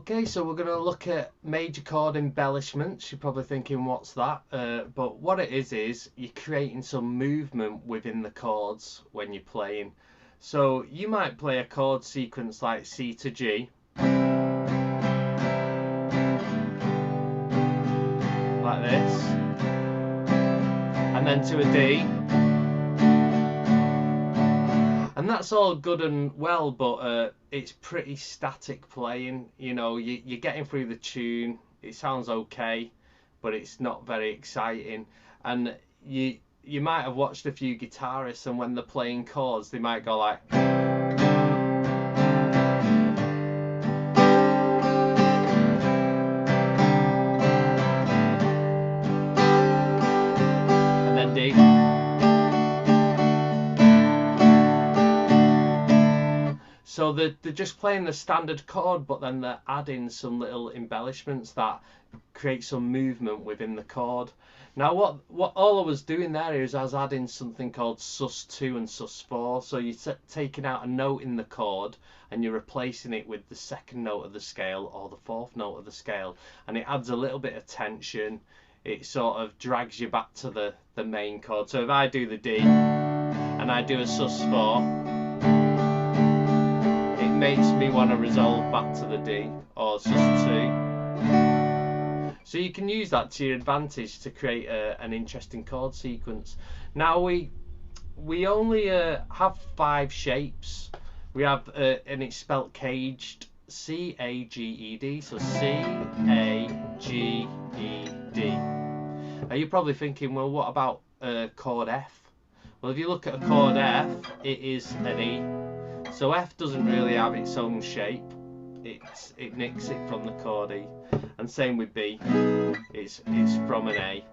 Okay, so we're going to look at major chord embellishments. You're probably thinking, what's that? But what it is you're creating some movement within the chords when you're playing. So you might play a chord sequence like C to G, like this, and then to a D. And that's all good and well, but it's pretty static playing. You know, you're getting through the tune. It sounds okay, but it's not very exciting. And you might have watched a few guitarists, and when they're playing chords, they might go like, and then D. So they're just playing the standard chord, but then they're adding some little embellishments that create some movement within the chord. Now what all I was doing there is I was adding something called Sus2 and Sus4. So you're taking out a note in the chord and you're replacing it with the second note of the scale or the fourth note of the scale, and it adds a little bit of tension. It sort of drags you back to the main chord. So if I do the D and I do a Sus4, makes me want to resolve back to the D or Sus2. So you can use that to your advantage to create an interesting chord sequence. Now we only have 5 shapes. We have and it's spelt caged, C-A-G-E-D, so C-A-G-E-D. Now you're probably thinking, well, what about chord F? Well, if you look at a chord F, it is an E. So F doesn't really have its own shape. It nicks it from the chord E. And same with B. It's from an A.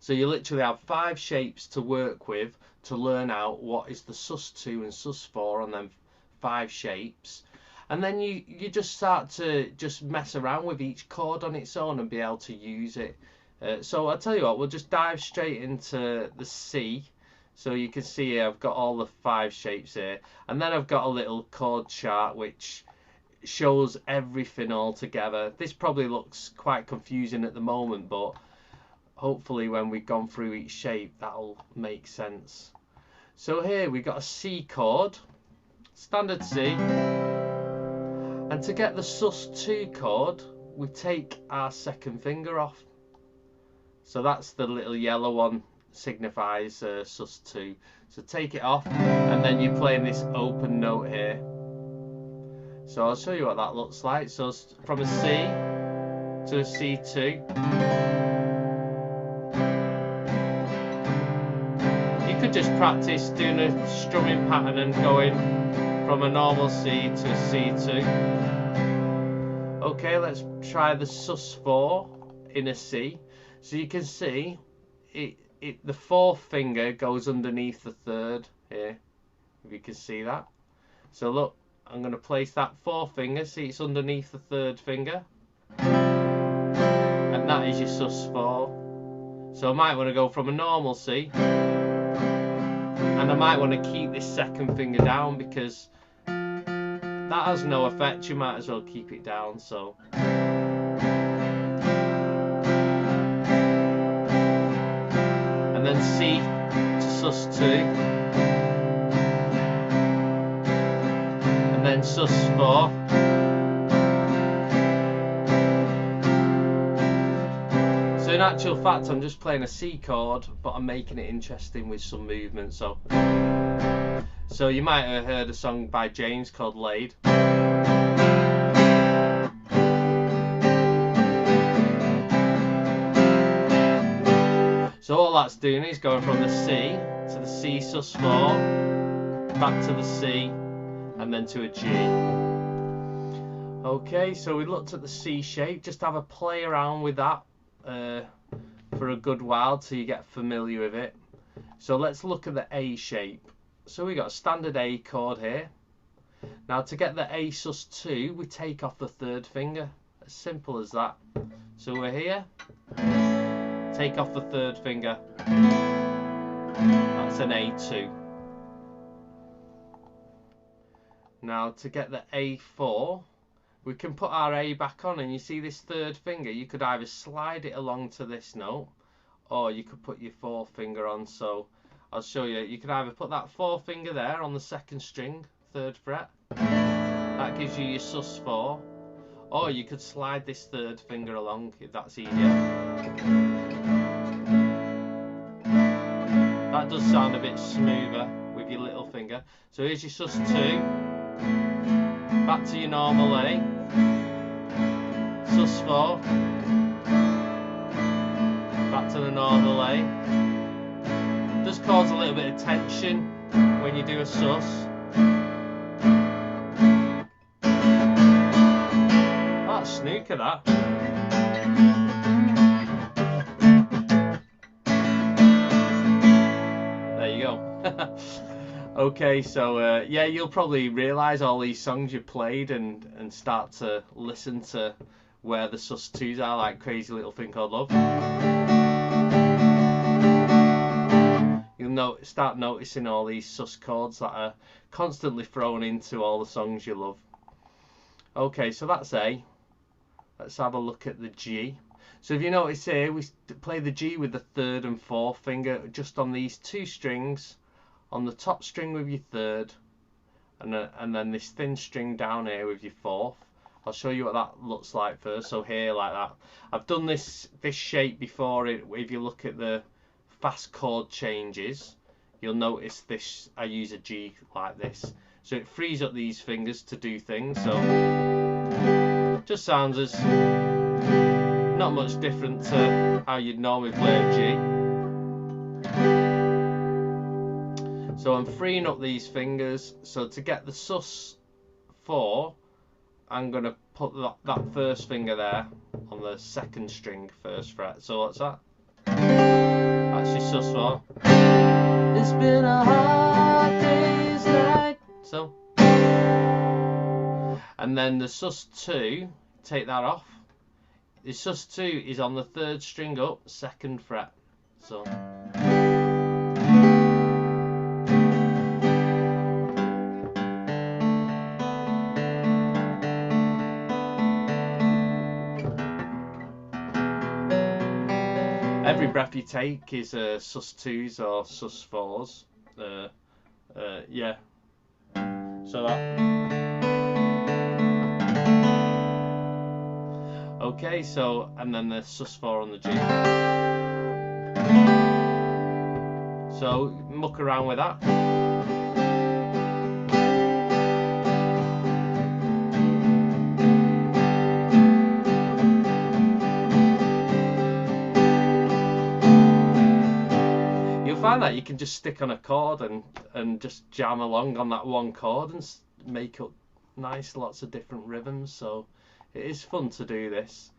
So you literally have 5 shapes to work with to learn out what is the Sus2 and Sus4 on them 5 shapes. And then you just start to just mess around with each chord on its own and be able to use it. So I'll tell you what, we'll just dive straight into the C. So you can see here I've got all the 5 shapes here, and then I've got a little chord chart which shows everything all together. This probably looks quite confusing at the moment, but hopefully when we've gone through each shape that'll make sense. So here we got a C chord, standard C, and to get the Sus2 chord we take our second finger off. So that's the little yellow one, signifies Sus2. So take it off and then you're playing this open note here. So I'll show you what that looks like. So from a C to a C2. You could just practice doing a strumming pattern and going from a normal C to a C2. Okay, let's try the Sus4 in a C. So you can see the 4th finger goes underneath the 3rd here, if you can see that. So look, I'm going to place that 4th finger, see it's underneath the 3rd finger, and that is your Sus4. So I might want to go from a normal C, and I might want to keep this second finger down because that has no effect, you might as well keep it down. So and then C to Sus2, and then Sus4, so in actual fact I'm just playing a C chord, but I'm making it interesting with some movement. So you might have heard a song by James called Laid. So all that's doing is going from the C to the C Sus4, back to the C, and then to a G. Okay, so we looked at the C shape. Just have a play around with that for a good while till you get familiar with it. So let's look at the A shape. So we got a standard A chord here. Now to get the A Sus2, we take off the 3rd finger. As simple as that. So we're here. Take off the 3rd finger. That's an A2. Now to get the A4, we can put our A back on, and you see this third finger, you could either slide it along to this note, or you could put your fourth finger on. So I'll show you. You can either put that fourth finger there on the second string, 3rd fret. That gives you your Sus4. Or you could slide this third finger along if that's easier. That does sound a bit smoother with your little finger. So here's your Sus2. Back to your normal A. Sus4. Back to the normal A. It does cause a little bit of tension when you do a sus. That's snooker, that. There you go. Okay, so yeah, you'll probably realise all these songs you played and start to listen to where the Sus2s are, like Crazy Little Thing Called Love. You'll start noticing all these sus chords that are constantly thrown into all the songs you love. Okay, so that's A. Let's have a look at the G. So if you notice here, we play the G with the 3rd and 4th finger just on these 2 strings. On the top string with your 3rd, and then this thin string down here with your 4th. I'll show you what that looks like first. So here, like that. I've done this shape before. If you look at the fast chord changes, you'll notice this. I use a G like this, so it frees up these fingers to do things. So just sounds as not much different to how you'd normally play a G. So I'm freeing up these fingers. So to get the Sus4, I'm going to put that first finger there on the 2nd string, 1st fret. So what's that? That's your Sus4. It's been a hard day's night. So, and then the Sus2, take that off. The Sus2 is on the 3rd string up, 2nd fret. So. Every breath you take is Sus2s or Sus4s. Yeah. So that. Okay, so, and then the Sus4 on the G. So muck around with that. Find that you can just stick on a chord and just jam along on that one chord and make up nice lots of different rhythms. So it is fun to do this.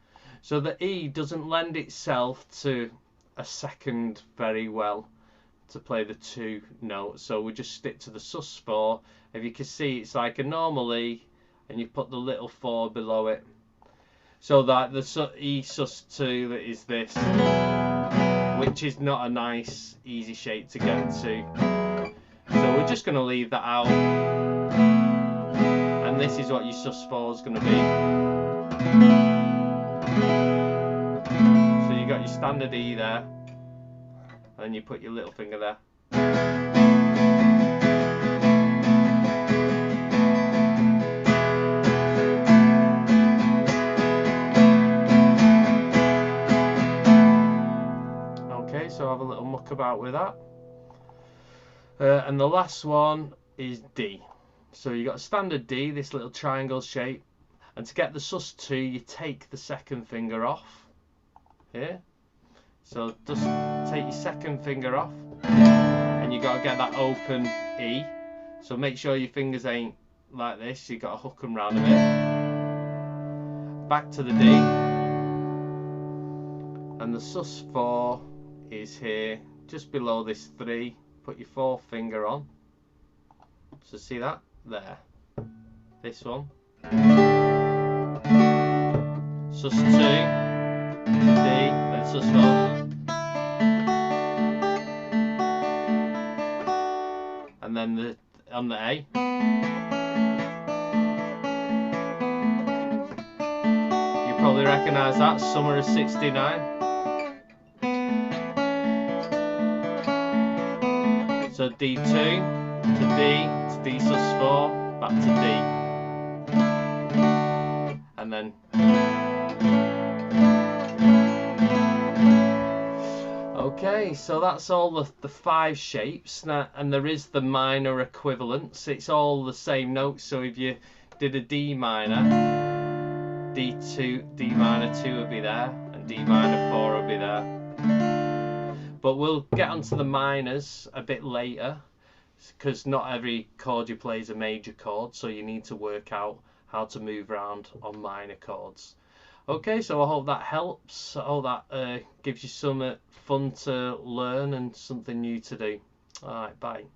So the E doesn't lend itself to a 2nd very well to play the 2 notes, so we just stick to the Sus4. If you can see, it's like a normal E and you put the little 4 below it, so that the E Sus2 is this, which is not a nice easy shape to get to. So we're just going to leave that out, and this is what your Sus4 is going to be. So you got your standard E there, and then you put your little finger there. So have a little muck about with that. And the last one is D. So you got a standard D, this little triangle shape, and to get the Sus2 you take the 2nd finger off here. So just take your 2nd finger off, and you got to get that open E. So make sure your fingers ain't like this, you got to hook them round a bit. Back to the D, and the Sus4 is here just below this 3. Put your 4th finger on, so see that there, this one, Sus2, D, and Sus4, and then on the A, probably recognise that, Summer of '69. So D2 to D to D sus4, back to D, and then okay, so that's all the 5 shapes now, and there is the minor equivalents. It's all the same notes, so if you did a D minor, D2, D minor 2 would be there, and D minor 4 would be there. But we'll get onto the minors a bit later, because not every chord you play is a major chord, so you need to work out how to move around on minor chords. Okay, so I hope that helps. I hope that gives you some fun to learn and something new to do. Alright, bye.